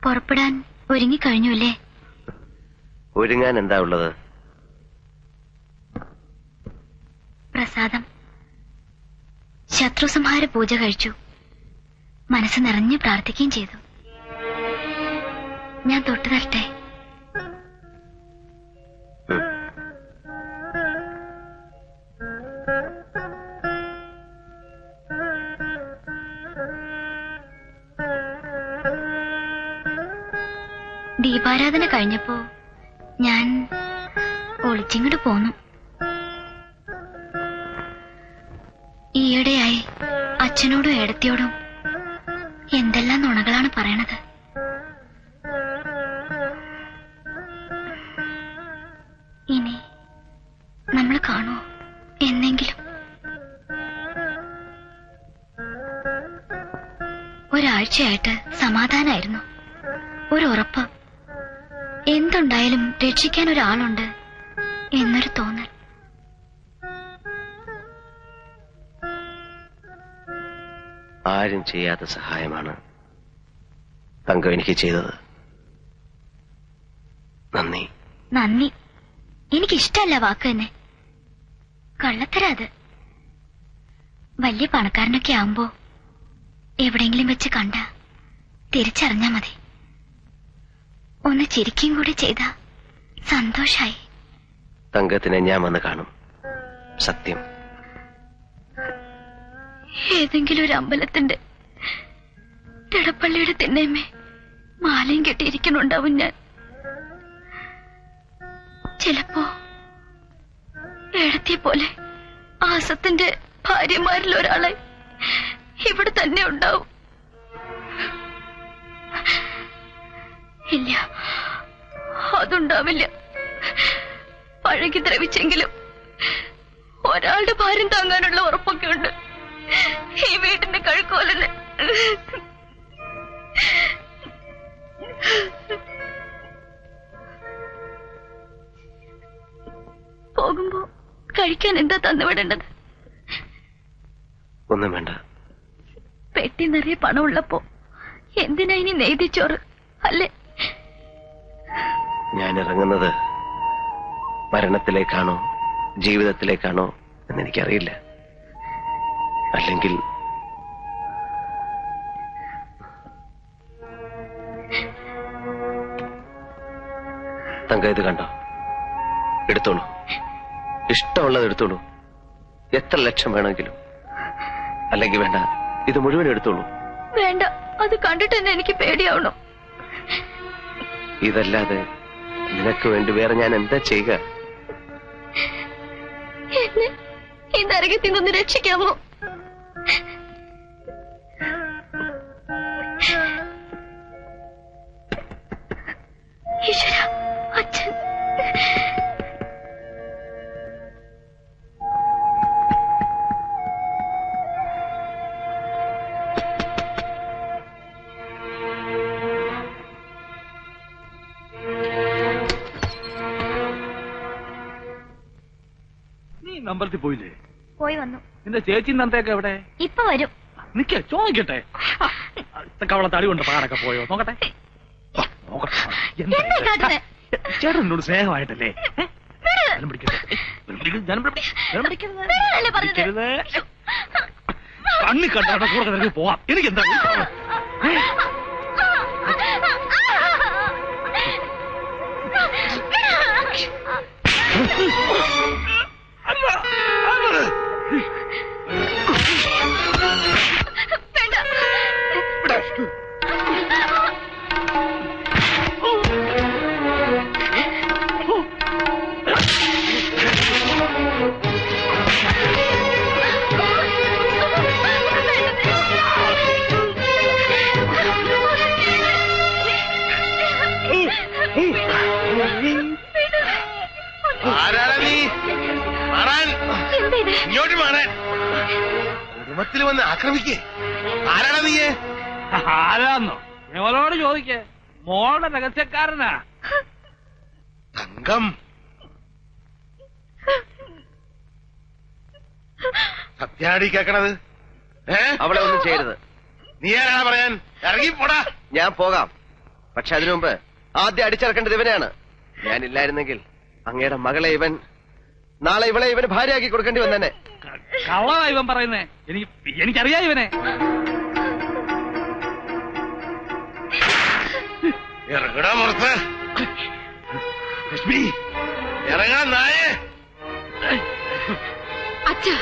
പുറപ്പെടാൻ ഒരുങ്ങിക്കഴിഞ്ഞു അല്ലേ? ഒരുങ്ങാൻ എന്താ ഉള്ളത്? പ്രസാദം. ശത്രുസംഹാര പൂജ കഴിച്ചു. മനസ്സ് നിറഞ്ഞു പ്രാർത്ഥിക്കുകയും ചെയ്തു. ഞാൻ തൊട്ടു തരട്ടെ? ദീപാരാധന കഴിഞ്ഞപ്പോ ഞാൻ ഒളിച്ചിങ്ങോട്ട് പോന്നു. ഈയിടെയായി അച്ഛനോടും ഏടത്തിയോടും എന്തെല്ലാം നുണകളാണ് പറയണത്. ഇനി നമ്മൾ കാണുമോ എന്നെങ്കിലും? ഒരാഴ്ചയായിട്ട് സമാധാനായിരുന്നു. ഒരു ഉറപ്പ്, എന്തുണ്ടായാലും രക്ഷിക്കാൻ ഒരാളുണ്ട് എന്നൊരു തോന്നൽ. ആരും ചെയ്യാത്ത സഹായമാണ് തങ്കം എനിക്ക് ചെയ്തത്. നന്ദി. നന്ദി എനിക്കിഷ്ടല്ല വാക്ക് തന്നെ. കള്ളത്തരാ അത്. വലിയ പണക്കാരനൊക്കെ ആവുമ്പോ എവിടെയെങ്കിലും വെച്ച് കണ്ട തിരിച്ചറിഞ്ഞാ മതി. ഒന്ന് ചിരിക്കുകയും കൂടി ചെയ്താ സന്തോഷായി. തങ്കത്തിനെ ഞാൻ വന്ന് കാണും, സത്യം. ഏതെങ്കിലും ഒരു അമ്പലത്തിന്റെ തിടപ്പള്ളിയുടെ തിണ്ണേമേ മാലയും കെട്ടിയിരിക്കുന്നുണ്ടാവും ഞാൻ. ചിലപ്പോ ഏടത്തിയെ പോലെ ആസത്തിന്റെ ഭാര്യമാരിൽ ഒരാളെ ഇവിടെ തന്നെ ഉണ്ടാവും. ഇല്ല, അതുണ്ടാവില്ല. പഴകി ദ്രവിച്ചെങ്കിലും ഒരാളുടെ ഭാരം താങ്ങാനുള്ള ഉറപ്പൊക്കെ ഉണ്ട് ഈ വീട്ടിന്റെ കഴുക്കോലന്. പോകുമ്പോ കഴിക്കാൻ എന്താ തന്നുവിടേണ്ടത്? ഒന്നും വേണ്ട. പെട്ടി നിറയെ പണമുള്ളപ്പോ എന്തിനാ ഇനി നെയ്തിച്ചോറ് അല്ലേ? ഞാൻ ഇറങ്ങുന്നത് മരണത്തിലേക്കാണോ ജീവിതത്തിലേക്കാണോ എന്നെനിക്കറിയില്ല. അല്ലെങ്കിൽ തങ്ക ഇത് കണ്ടോ? എടുത്തോളൂ, ഇഷ്ടമുള്ളത് എടുത്തോളൂ. എത്ര ലക്ഷം വേണമെങ്കിലും. അല്ലെങ്കിൽ വേണ്ട, ഇത് മുഴുവൻ എടുത്തോളൂ. വേണ്ട, അത് കണ്ടിട്ട് തന്നെ എനിക്ക് പേടിയാവണോ? ഇതല്ലാതെ നിനക്ക് വേണ്ടി വേറെ ഞാൻ എന്താ ചെയ്യുക? എന്നെ ഈ നരകത്തിൽ നിന്ന് രക്ഷിക്കാമോ? ഈശ്വര, അച്ഛൻ. അമ്പലത്തിൽ പോയില്ലേ? പോയി വന്നു. നിന്റെ ചേച്ചി നന്ദയൊക്കെ എവിടെ? ഇപ്പൊ വരും. നിക്ക, ചോദിക്കട്ടെ. കവള തടി കൊണ്ട് പാടൊക്കെ പോയോ? നോക്കട്ടെ. ചേട്ടനോട് സ്നേഹമായിട്ടല്ലേ? കണ്ണി കണ്ട കൂടെ നിനക്ക് പോവാം. എനിക്കെന്താ? ആരാണ് നീ? മാറാൻ, ഇങ്ങോട്ട് മാറാൻ. കുടുംബത്തിൽ വന്ന് ആക്രമിക്കേ. ആരാണ് നീ? ആരാന്നോ? ഞങ്ങളോട് ചോദിക്കേ. മോളുടെ രഹസ്യക്കാരനാ തങ്കം. സത്യാടി കേക്കണത്? അവളെ ഒന്നും ചെയ്യരുത്. നീ ആരാണ് പറയാൻ? ഇറങ്ങിപ്പോടാ. ഞാൻ പോകാം. പക്ഷെ അതിനു മുമ്പ് ആദ്യം അടിച്ചിറക്കേണ്ടത് ഇവനെയാണ്. ഞാനില്ലായിരുന്നെങ്കിൽ അങ്ങയുടെ മകളെ ഇവൻ നാളെ ഇവളെ ഇവന് ഭാര്യയാക്കി കൊടുക്കേണ്ടി വന്നെ. കള്ളതാ ഇവൻ പറയുന്നേ. എനിക്കറിയാം ഇവനെ. ഇറങ്ങടാ മുറത്ത്. ലക്ഷ്മി ഇറങ്ങാൻ നായേ. അച്ഛാ,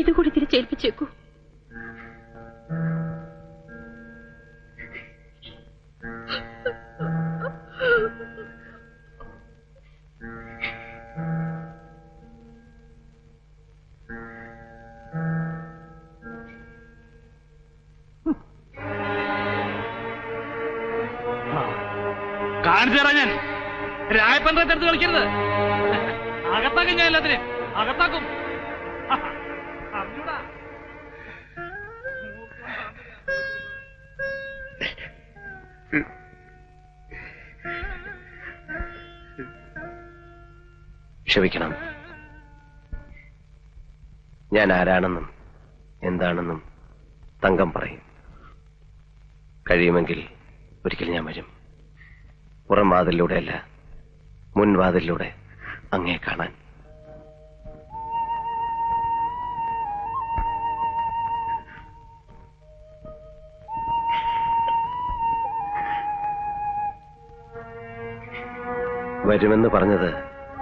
ഇതുകൂടി തിരിച്ചേൽപ്പിച്ചേക്കൂ. കാണിച്ചു തരാം ഞാൻ. രായപ്പൻ്റെ അടുത്ത് കളിക്കരുത്. അകത്താക്കും ഞാൻ എല്ലാത്തിനും. അകത്താക്കും. അറിഞ്ഞൂടാ. ക്ഷമിക്കണം. ഞാൻ ആരാണെന്നും എന്താണെന്നും തങ്കം പറയും. കഴിയുമെങ്കിൽ ഒരിക്കൽ ഞാൻ വരും. പുറം വാതിലൂടെയല്ല, മുൻവാതിലൂടെ അങ്ങേ കാണാൻ. വരുമെന്ന് പറഞ്ഞത്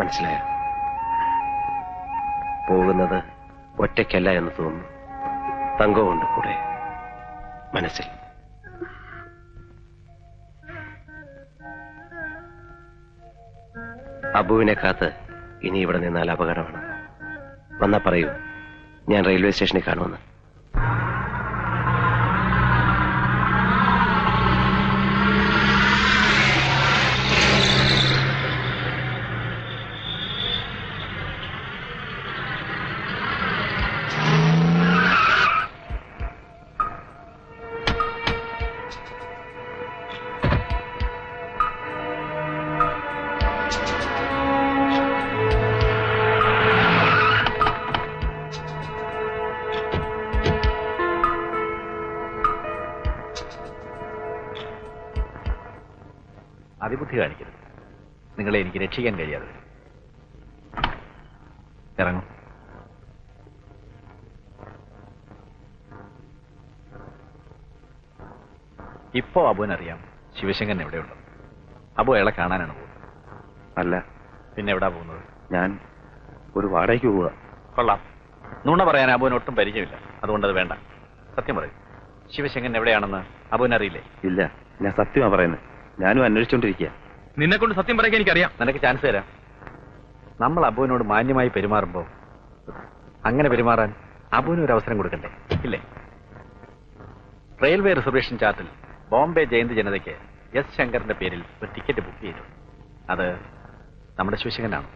മനസ്സിലായോ? പോകുന്നത് ഒറ്റയ്ക്കല്ല എന്ന് തോന്നുന്നു. തങ്കമുണ്ട് കൂടെ മനസ്സിൽ. അബുവിനെ കാത്ത് ഇനി ഇവിടെ നിന്നാൽ അപകടമാണ്. വന്നാ പറയൂ, ഞാൻ റെയിൽവേ സ്റ്റേഷനിൽ കാണുമെന്ന്. അതിബുദ്ധി കാണിക്കരുത്. നിങ്ങളെ എനിക്ക് രക്ഷിക്കാൻ കഴിയാതെ. ഇറങ്ങും. ഇപ്പോ അബുവിനറിയാം ശിവശങ്കരൻ എവിടെയുണ്ട്. അബു അയാളെ കാണാനാണ് പോകുന്നത്. അല്ല, പിന്നെ എവിടാ പോകുന്നത്? ഞാൻ ഒരു വാടകയ്ക്ക് പോവുക. കൊള്ളാം. നുണ പറയാൻ അബുവിന് ഒട്ടും പരിചയമില്ല. അതുകൊണ്ട് അത് വേണ്ട. സത്യം പറയും. ശിവശങ്കരൻ എവിടെയാണെന്ന് അബുവിനറിയില്ലേ? ഇല്ല, ഞാൻ സത്യമാ പറയുന്നത്. ഞാനും അന്വേഷിച്ചുകൊണ്ടിരിക്കുക. നിന്നെ കൊണ്ട് സത്യം പറയാൻ എനിക്കറിയാം. നിനക്ക് ചാൻസ് തരാം. നമ്മൾ അബുവിനോട് മാന്യമായി പെരുമാറുമ്പോ അങ്ങനെ പെരുമാറാൻ അബുവിന് ഒരു അവസരം കൊടുക്കണ്ടേ? ഇല്ലേ? റെയിൽവേ റിസർവേഷൻ ചാർട്ടിൽ ബോംബെ ജയന്തി ജനതയ്ക്ക് എസ് ശങ്കറിന്റെ പേരിൽ ഒരു ടിക്കറ്റ് ബുക്ക് ചെയ്തു. അത് നമ്മുടെ ശിവശങ്കരനാണ്.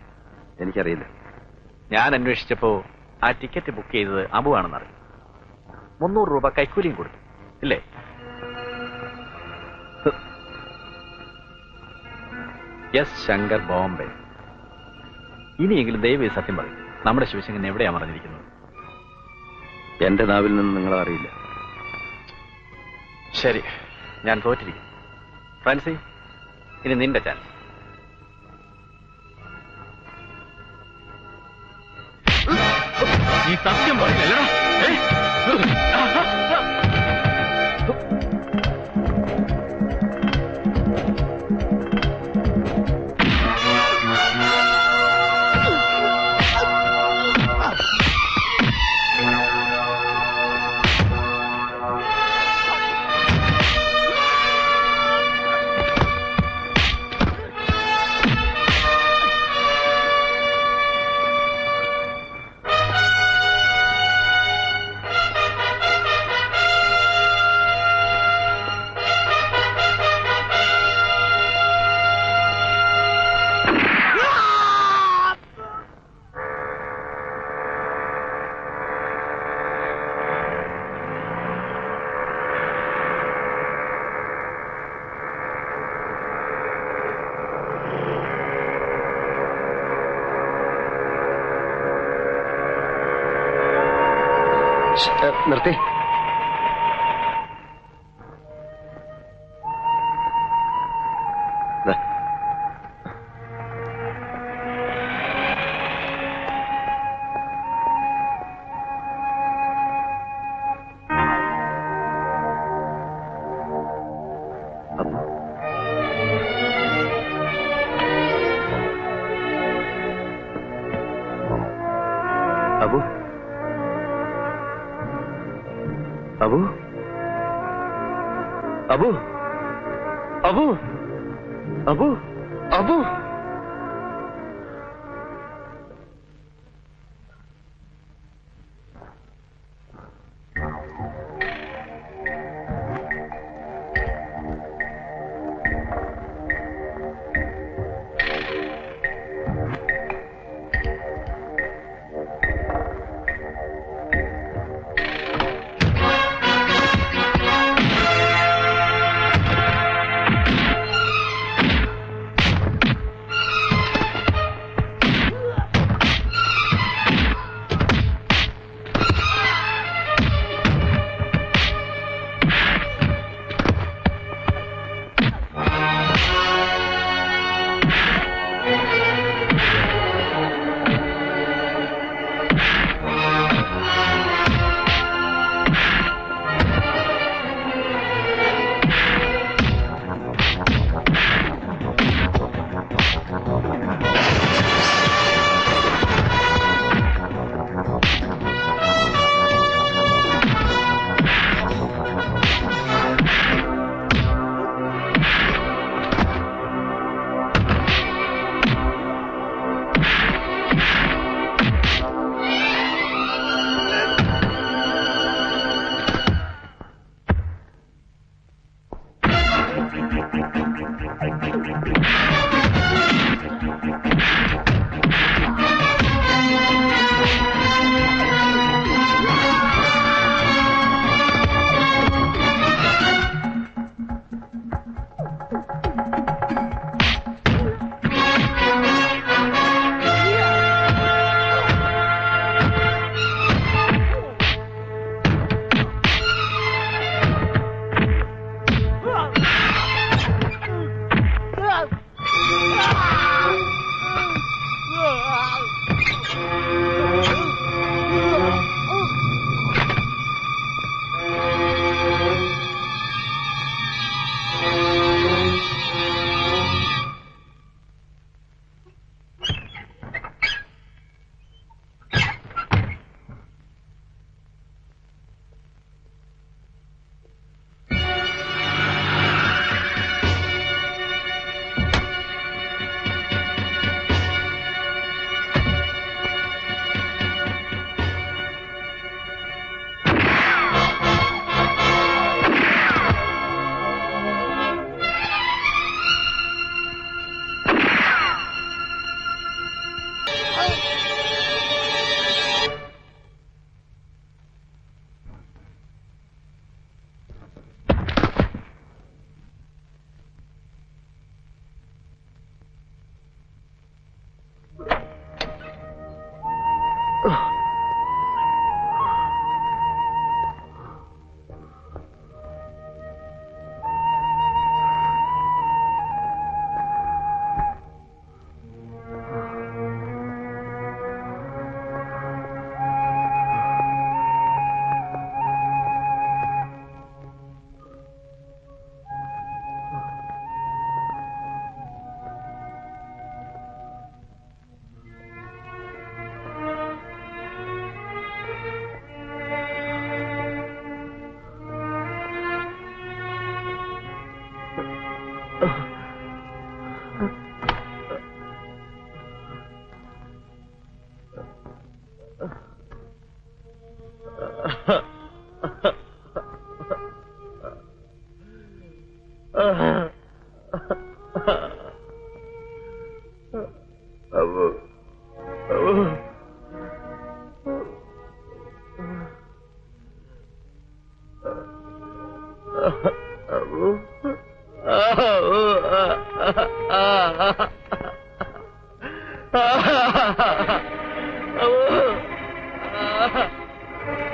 എനിക്കറിയില്ല. ഞാൻ അന്വേഷിച്ചപ്പോ ആ ടിക്കറ്റ് ബുക്ക് ചെയ്തത് അബു ആണെന്നറിയും. 300 രൂപ കൈക്കൂലിയും കൊടുത്തു. ഇല്ലേ? എസ് ശങ്കർ, ബോംബെ. ഇനിയെങ്കിലും ദയവായി സത്യം പറയും. നമ്മുടെ ശിവശങ്കരൻ എവിടെയാ മറഞ്ഞിരിക്കുന്നത്? എന്റെ നാവിൽ നിന്ന് നിങ്ങളെ അറിയില്ല. ശരി, ഞാൻ തോറ്റിരിക്കും. ഫ്രാൻസി, ഇനി നിന്റെ ചാൻസ്. ഈ സത്യം പറയില്ലല്ലോ. നിർത്തി. അബു അബു അബു അബു അബു അബു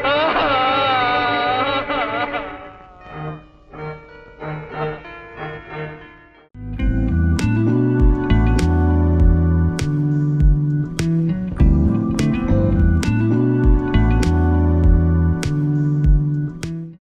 Ah!